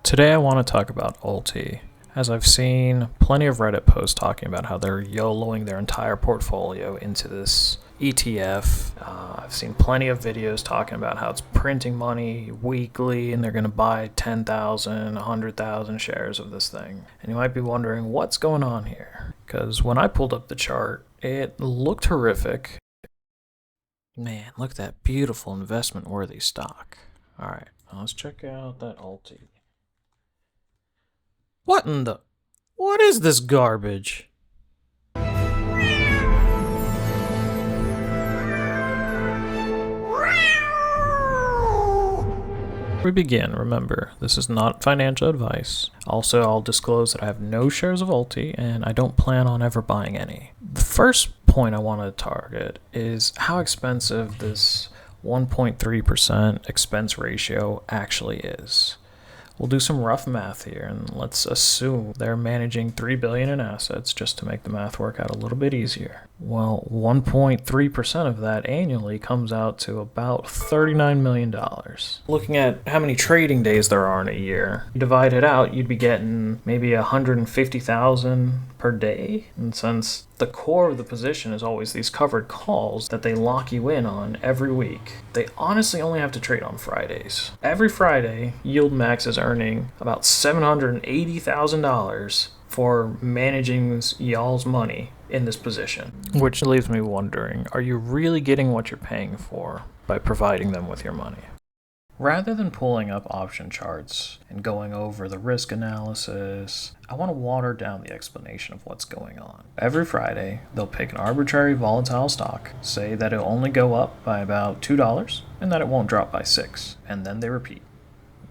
Today I want to talk about ULTY, as I've seen plenty of Reddit posts talking about how they're YOLO'ing their entire portfolio into this ETF. I've seen plenty of videos talking about how it's printing money weekly and they're going to buy 10,000, 100,000 shares of this thing. And you might be wondering what's going on here, because when I pulled up the chart, it looked horrific. Man, look at that beautiful investment-worthy stock. All right, let's check out that ULTY. What is this garbage? We begin, remember, this is not financial advice. Also, I'll disclose that I have no shares of ULTY and I don't plan on ever buying any. The first point I want to target is how expensive this 1.3% expense ratio actually is. We'll do some rough math here, and let's assume they're managing $3 billion in assets just to make the math work out a little bit easier. Well, 1.3% of that annually comes out to about $39 million. Looking at how many trading days there are in a year, you divide it out, you'd be getting maybe 150,000 per day. And since the core of the position is always these covered calls that they lock you in on every week, they honestly only have to trade on Fridays. Every Friday, YieldMax is earning about $780,000 for managing y'all's money in this position. Which leaves me wondering, are you really getting what you're paying for by providing them with your money? Rather than pulling up option charts and going over the risk analysis, I want to water down the explanation of what's going on. Every Friday, they'll pick an arbitrary volatile stock, say that it'll only go up by about $2 and that it won't drop by $6, and then they repeat.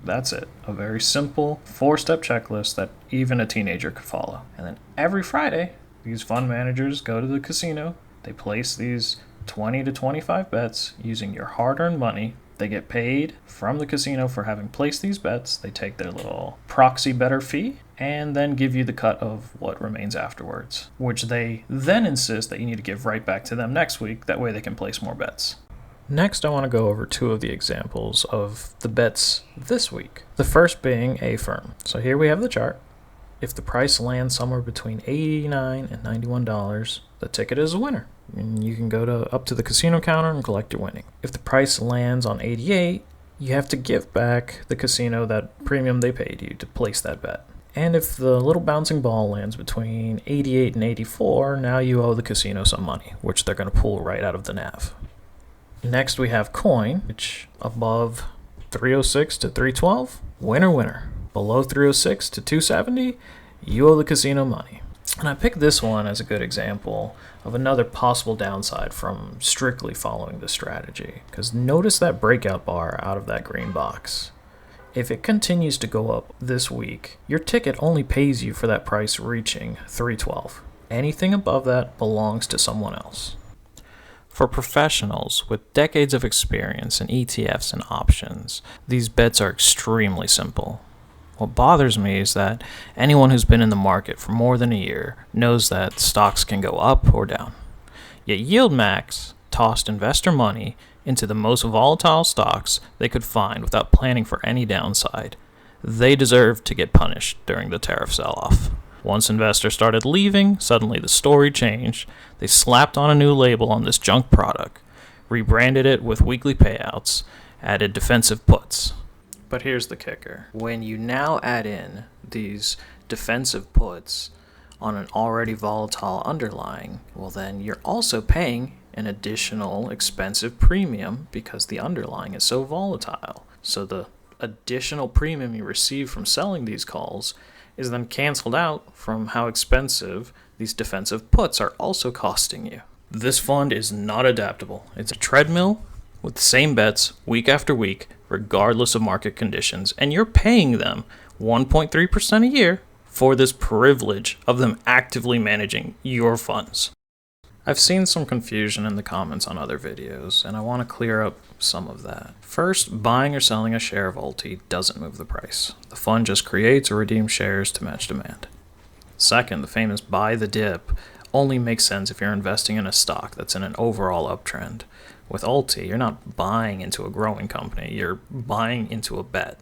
That's it. A very simple 4-step checklist that even a teenager could follow. And then every Friday, these fund managers go to the casino, they place these 20 to 25 bets using your hard-earned money. They get paid from the casino for having placed these bets. They take their little proxy better fee and then give you the cut of what remains afterwards, which they then insist that you need to give right back to them next week. That way they can place more bets. Next, I want to go over two of the examples of the bets this week. The first being AFRM. So here we have the chart. If the price lands somewhere between $89 and $91, the ticket is a winner. And you can go up to the casino counter and collect your winning. If the price lands on 88, you have to give back the casino that premium they paid you to place that bet. And if the little bouncing ball lands between 88 and 84, now you owe the casino some money, which they're going to pull right out of the NAV. Next we have COIN, which above 306 to 312, winner winner. Below 306 to 270, you owe the casino money. And I picked this one as a good example of another possible downside from strictly following the strategy. Because notice that breakout bar out of that green box. If it continues to go up this week, your ticket only pays you for that price reaching 312. Anything above that belongs to someone else. For professionals with decades of experience in ETFs and options, these bets are extremely simple. What bothers me is that anyone who's been in the market for more than a year knows that stocks can go up or down. Yet YieldMax tossed investor money into the most volatile stocks they could find without planning for any downside. They deserve to get punished during the tariff sell-off. Once investors started leaving, suddenly the story changed. They slapped on a new label on this junk product, rebranded it with weekly payouts, added defensive puts. But here's the kicker. When you now add in these defensive puts on an already volatile underlying, well then you're also paying an additional expensive premium because the underlying is so volatile. So the additional premium you receive from selling these calls is then canceled out from how expensive these defensive puts are also costing you. This fund is not adaptable. It's a treadmill with the same bets week after week, regardless of market conditions, and you're paying them 1.3% a year for this privilege of them actively managing your funds. I've seen some confusion in the comments on other videos, and I want to clear up some of that. First, buying or selling a share of ULTY doesn't move the price. The fund just creates or redeems shares to match demand. Second, the famous buy the dip only makes sense if you're investing in a stock that's in an overall uptrend. With ULTY, you're not buying into a growing company, you're buying into a bet.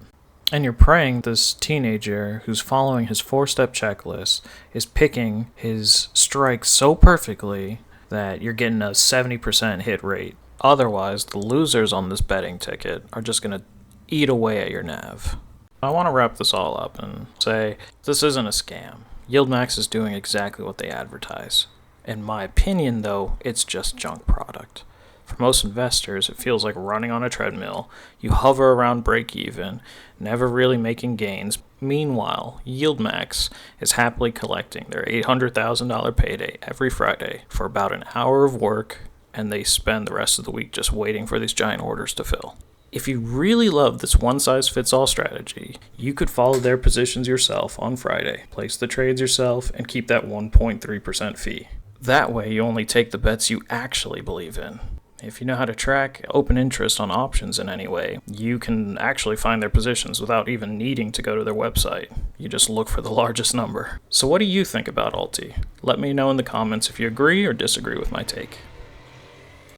And you're praying this teenager who's following his 4-step checklist is picking his strikes so perfectly that you're getting a 70% hit rate. Otherwise, the losers on this betting ticket are just going to eat away at your NAV. I want to wrap this all up and say this isn't a scam. YieldMax is doing exactly what they advertise. In my opinion, though, it's just junk product. For most investors, it feels like running on a treadmill. You hover around break even, never really making gains. Meanwhile, YieldMax is happily collecting their $800,000 payday every Friday for about an hour of work, and they spend the rest of the week just waiting for these giant orders to fill. If you really love this one-size-fits-all strategy, you could follow their positions yourself on Friday, place the trades yourself, and keep that 1.3% fee. That way, you only take the bets you actually believe in. If you know how to track open interest on options in any way, you can actually find their positions without even needing to go to their website. You just look for the largest number. So what do you think about ULTY? Let me know in the comments if you agree or disagree with my take.